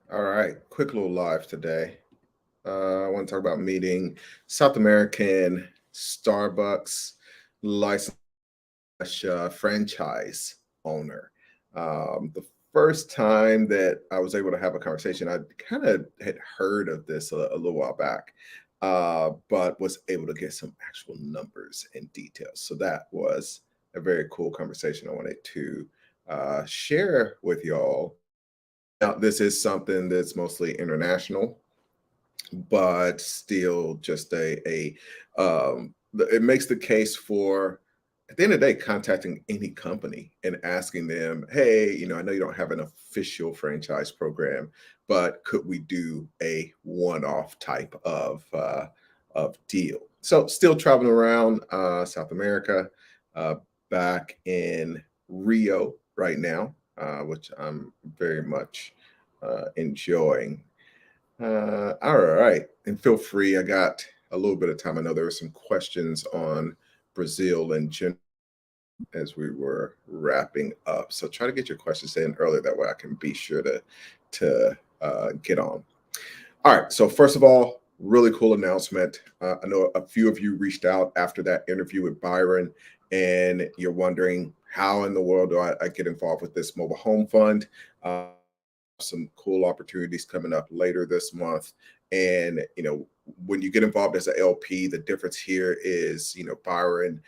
All right, quick little live today. I want to talk about meeting South American Starbucks licensed franchise owner. The first time that I was able to have a conversation, I kind of had heard of this a little while back, but was able to get some actual numbers and details. So that was a very cool conversation I wanted to share with y'all. Now, this is something that's mostly international, but still just it makes the case for, at the end of the day, contacting any company and asking them, hey, I know you don't have an official franchise program, but could we do a one-off type of deal? So still traveling around South America, uh, back in Rio right now, which I'm very much enjoying. All right. And feel free. I got a little bit of time. I know there were some questions on Brazil and general as we were wrapping up. So try to get your questions in early. That way I can be sure to get on. All right. So first of all, really cool announcement. I know a few of you reached out after that interview with Byron, and you're wondering how in the world do I get involved with this mobile home fund? Some cool opportunities coming up later this month. And when you get involved as an LP, the difference here is Byron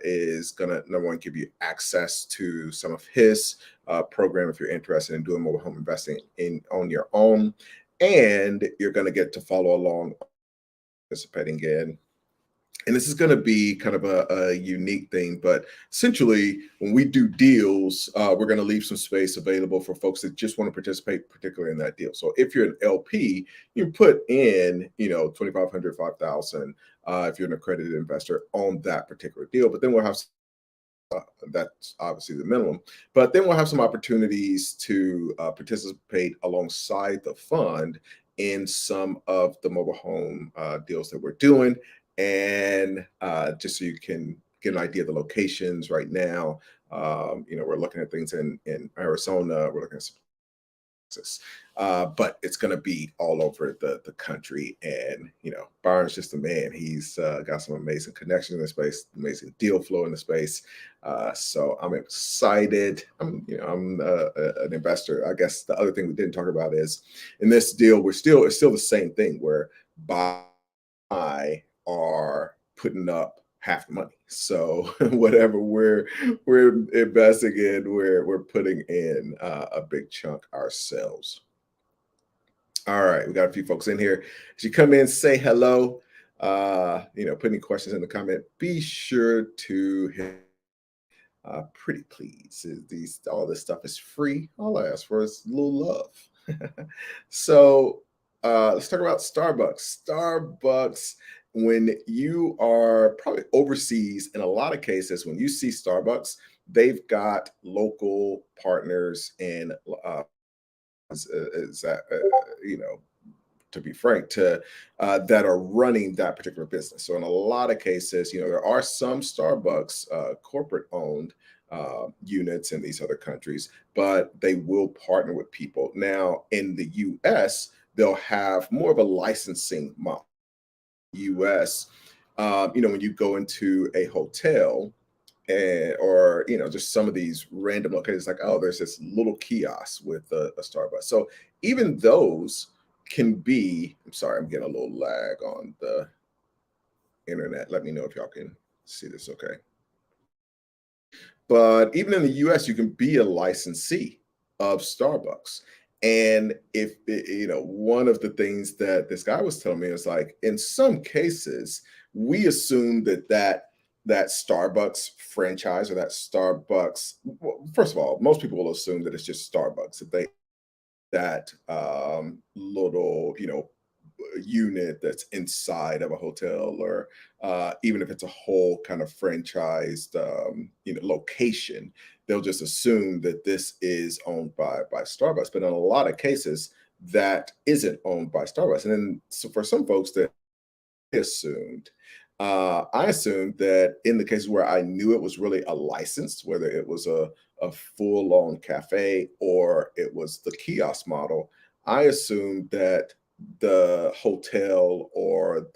is gonna, number one, give you access to some of his program if you're interested in doing mobile home investing in on your own, and you're going to get to follow along participating in. And this is going to be kind of a unique thing, but essentially, when we do deals, we're going to leave some space available for folks that just want to participate, particularly in that deal. So if you're an LP, you put in, 2,500, 5,000, if you're an accredited investor on that particular deal. But then we'll have that's obviously the minimum. But then we'll have some opportunities to participate alongside the fund in some of the mobile home deals that we're doing. And just so you can get an idea of the locations right now, we're looking at things in Arizona, we're looking at Texas. But it's going to be all over the country. And, Byron's just a man. He's got some amazing connections in the space, amazing deal flow in the space. So I'm excited. I'm an investor. I guess the other thing we didn't talk about is in this deal, it's still the same thing where buy are putting up half the money. So whatever we're investing in, we're putting in a big chunk ourselves. All right, we got a few folks in here. As you come in, say hello. Put any questions in the comment. Be sure to hit pretty please. These all this stuff is free. All I ask for is a little love. So let's talk about Starbucks. Starbucks, when you are probably overseas, in a lot of cases, when you see Starbucks, they've got local partners and is that to be frank, to that are running that particular business. So in a lot of cases, there are some Starbucks corporate owned units in these other countries, but they will partner with people. Now in the U.S., they'll have more of a licensing model. U.S., when you go into a hotel or just some of these random locations, like, oh, there's this little kiosk with a Starbucks. So even those can be, I'm sorry, I'm getting a little lag on the internet. Let me know if y'all can see this okay. But even in the US, you can be a licensee of Starbucks. And if one of the things that this guy was telling me is like, in some cases, we assume that Starbucks franchise or that Starbucks, well, first of all, most people will assume that it's just Starbucks. If they that little, unit that's inside of a hotel, or even if it's a whole kind of franchised location, they'll just assume that this is owned by Starbucks. But in a lot of cases, that isn't owned by Starbucks. And then so for some folks that assumed. I assumed that in the cases where I knew it was really a license, whether it was a full-on cafe or it was the kiosk model, I assumed that the hotel or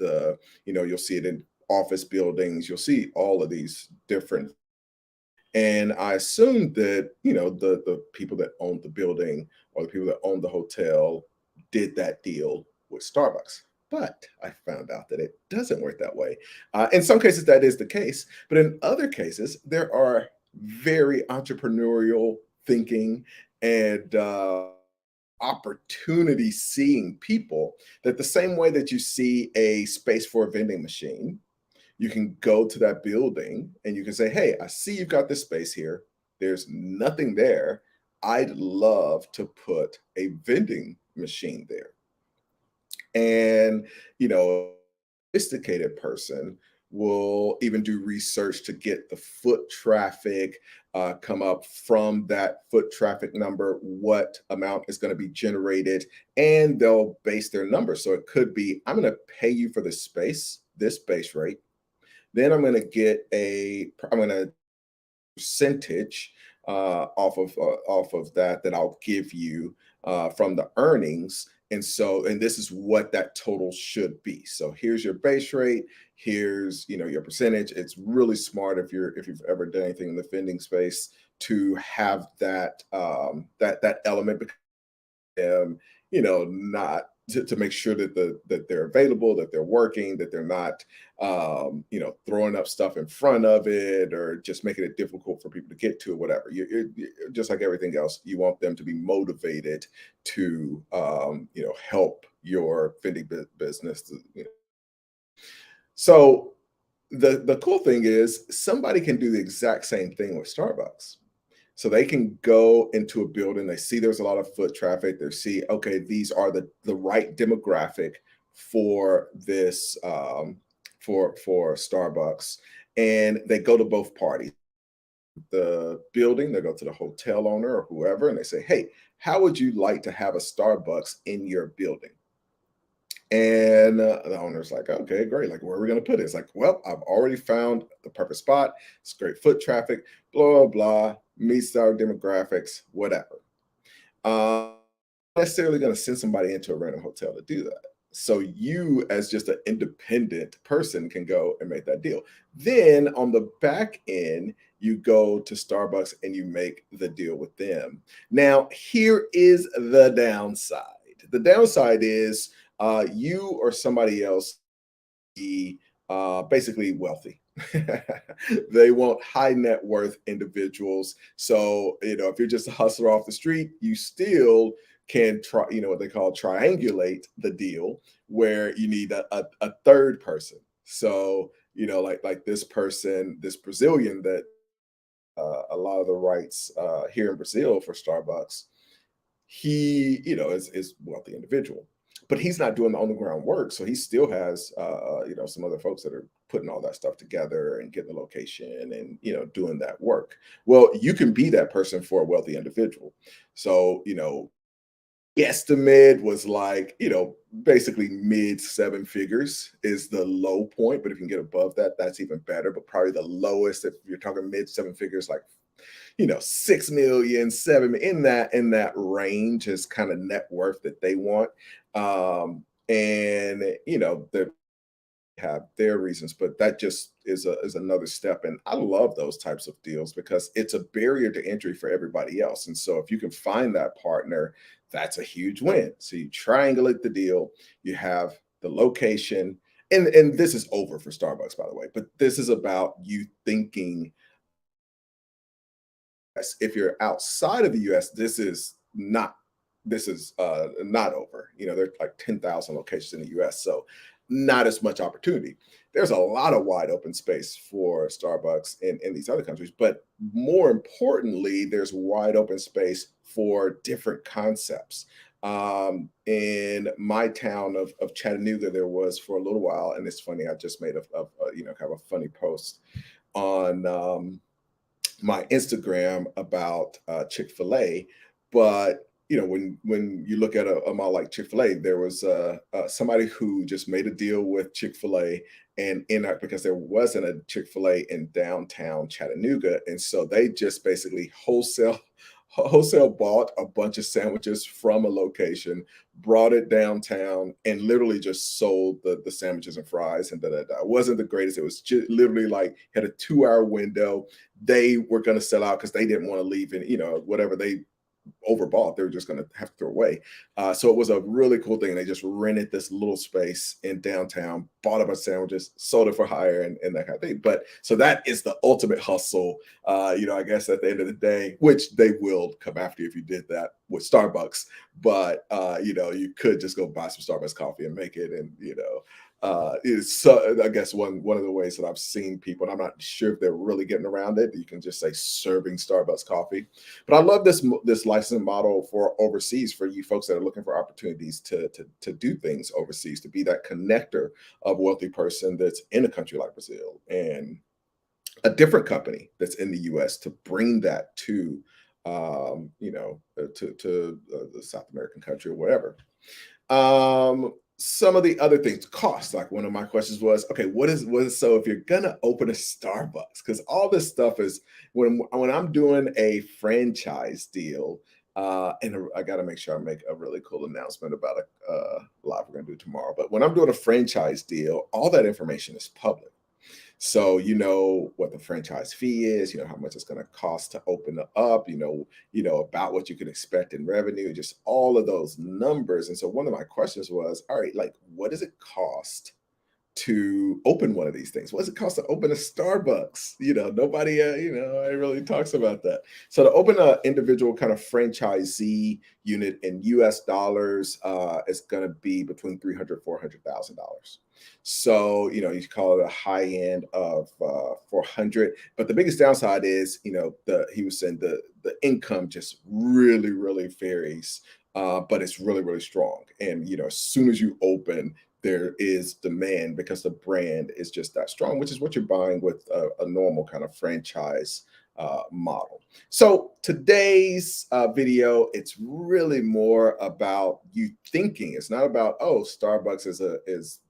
you'll see it in office buildings, you'll see all of these different, and I assumed that, the people that owned the building or the people that owned the hotel did that deal with Starbucks. But I found out that it doesn't work that way. In some cases, that is the case. But in other cases, there are very entrepreneurial thinking and opportunity seeing people that the same way that you see a space for a vending machine, you can go to that building and you can say, "Hey, I see you've got this space here. There's nothing there. I'd love to put a vending machine there." And, sophisticated person will even do research to get the foot traffic, come up from that foot traffic number, what amount is going to be generated, and they'll base their numbers. So it could be, I'm going to pay you for this space rate. Then I'm going to percentage off of that I'll give you from the earnings. And this is what that total should be. So here's your base rate. Here's your percentage. It's really smart if you've ever done anything in the vending space to have that element, not to make sure that they're available, that they're working, that they're not, throwing up stuff in front of it or just making it difficult for people to get to or whatever. You're just like everything else. You want them to be motivated to, help your vending business. So the cool thing is somebody can do the exact same thing with Starbucks. So they can go into a building, they see there's a lot of foot traffic, they see, okay, these are the right demographic for this for Starbucks. And they go to both parties. The building, they go to the hotel owner or whoever, and they say, "Hey, how would you like to have a Starbucks in your building?" And the owner's like, "Okay, great. Like, where are we going to put it?" It's like, "Well, I've already found the perfect spot. It's great foot traffic, blah, blah, blah, meets our demographics, whatever." Uh, Necessarily going to send somebody into a random hotel to do that. So you, as just an independent person, can go and make that deal. Then on the back end, you go to Starbucks and you make the deal with them. Now, here is the downside. The downside is you or somebody else be basically wealthy. They want high net worth individuals. So, if you're just a hustler off the street, you still can try, what they call triangulate the deal, where you need a third person. So, like this person, this Brazilian that a lot of the rights here in Brazil for Starbucks, he, is wealthy individual, but he's not doing the on the ground work. So he still has, some other folks that are putting all that stuff together and getting the location and, doing that work. Well, you can be that person for a wealthy individual. So, estimate was like, basically mid seven figures is the low point. But if you can get above that, that's even better. But probably the lowest, if you're talking mid seven figures, like 6 million, 7 in that range is kind of net worth that they want. And they have their reasons, but that just is another step. And I love those types of deals because it's a barrier to entry for everybody else. And so if you can find that partner, that's a huge win. So you triangulate the deal, you have the location, and this is over for Starbucks, by the way, but this is about you thinking, if you're outside of the US, this is not over. There's like 10,000 locations in the US, so not as much opportunity. There's a lot of wide open space for Starbucks in these other countries, but more importantly, there's wide open space for different concepts. In my town of Chattanooga, there was for a little while, and it's funny, I just made kind of a funny post on my Instagram about Chick-fil-A. But when you look at a mall like Chick-fil-A, there was somebody who just made a deal with Chick-fil-A, and because there wasn't a Chick-fil-A in downtown Chattanooga, and so they just basically wholesale bought a bunch of sandwiches from a location, brought it downtown, and literally just sold the sandwiches and fries and da da da. It wasn't the greatest. It was just literally like had a 2 hour window. They were going to sell out because they didn't want to leave, and whatever they overbought, they were just going to have to throw away. So it was a really cool thing. They just rented this little space in downtown, bought a bunch of sandwiches, sold it for hire, and that kind of thing. But so that is the ultimate hustle. I guess at the end of the day, which they will come after you if you did that with Starbucks. But you could just go buy some Starbucks coffee and make it, and is so I guess one of the ways that I've seen people, and I'm not sure if they're really getting around it. You can just say serving Starbucks coffee, but I love this licensing model for overseas for you folks that are looking for opportunities to do things overseas, to be that connector of wealthy person that's in a country like Brazil and a different company that's in the U.S. to bring that to the South American country or whatever. Some of the other things, cost. Like one of my questions was, okay, what is so if you're gonna open a Starbucks, because all this stuff is when I'm doing a franchise deal, and I got to make sure I make a really cool announcement about a live we're gonna do tomorrow. But when I'm doing a franchise deal, all that information is public. So you know what the franchise fee is, how much it's going to cost to open it up, about what you can expect in revenue, just all of those numbers. And so one of my questions was, all right, like what does it cost to open one of these things? What does it cost to open a Starbucks? Nobody, really talks about that. So to open an individual kind of franchisee unit in US dollars, it's going to be between $300,000 $400,000. So, you call it a high end of 400, but the biggest downside is, he was saying the income just really, really varies, but it's really, really strong. And, as soon as you open, there is demand because the brand is just that strong, which is what you're buying with a normal kind of franchise model. So today's video, it's really more about you thinking. It's not about, oh, Starbucks is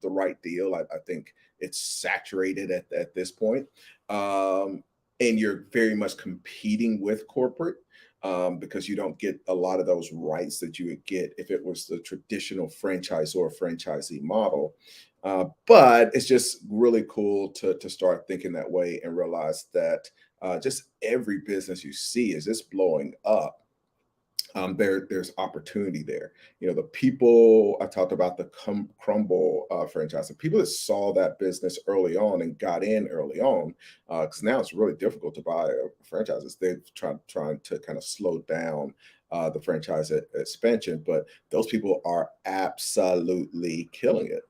the right deal. I think it's saturated at this point, and you're very much competing with corporate. Because you don't get a lot of those rights that you would get if it was the traditional franchise or franchisee model. But it's just really cool to start thinking that way and realize that just every business you see is just blowing up. There's opportunity there. The people I talked about, the Crumble franchise, the people that saw that business early on and got in early on, because now it's really difficult to buy franchises. They've trying to kind of slow down the franchise expansion, but those people are absolutely killing it.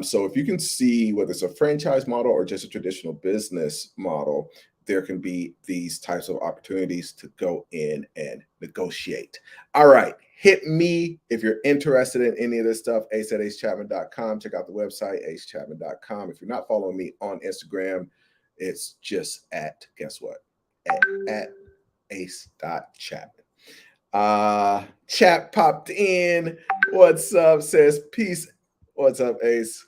So if you can see whether it's a franchise model or just a traditional business model, there can be these types of opportunities to go in and negotiate. All right, hit me if you're interested in any of this stuff, ace@acechapman.com. Check out the website, acechapman.com. If you're not following me on Instagram, it's just guess what? At ace.chapman. Chat popped in. What's up? Says peace. What's up, Ace?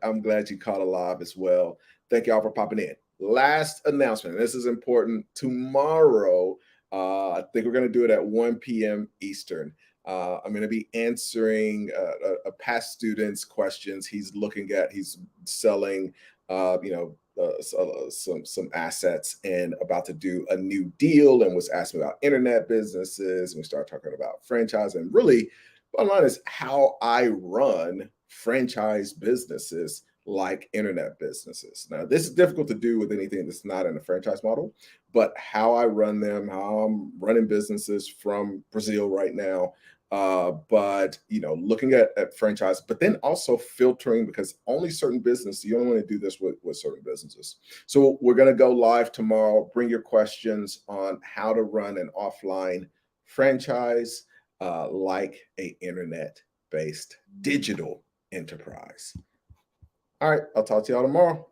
I'm glad you caught alive as well. Thank y'all for popping in. Last announcement. This is important. Tomorrow, I think we're going to do it at 1 p.m. Eastern. I'm going to be answering a past student's questions. He's selling, some assets and about to do a new deal, and was asking about internet businesses. And we started talking about franchise, and really, bottom line is how I run franchise businesses like internet businesses. Now, this is difficult to do with anything that's not in a franchise model, but how I run them, how I'm running businesses from Brazil right now. But looking at franchise, but then also filtering, because only certain business, you don't want to do this with certain businesses. So we're going to go live tomorrow. Bring your questions on how to run an offline franchise like a internet-based digital enterprise. All right, I'll talk to y'all tomorrow.